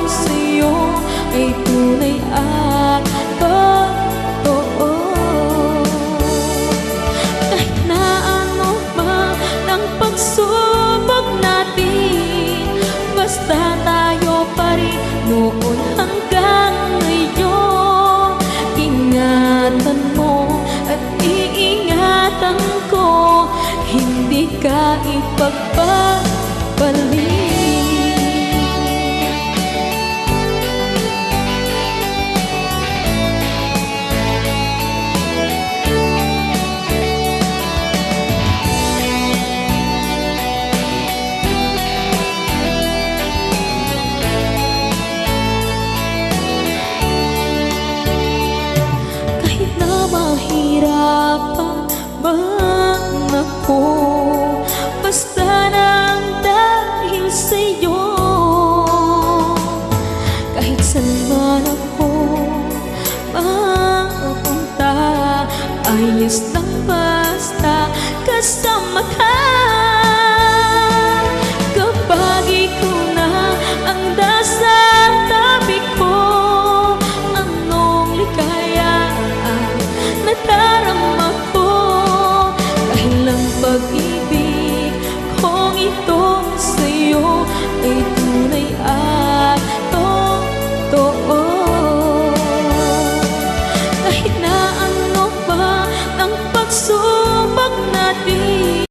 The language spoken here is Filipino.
sa'yo ay tunay at totoo. Kahit na ano pa ng pagsubok natin, basta tayo pa rin noon hanggang ngayon. Ingatan mo at iingatan ko, hindi ka ipagpapalik. Kahit na mahirapan man ako, basta nang dahil sa'yo. Kahit saan man ako mapunta, ayos lang basta kasama ka. Kapag ikaw na ang nasa tabi ko, anong ligaya ang nadarama ko. Dahil ang pag-ibig kong ito sa'yo ay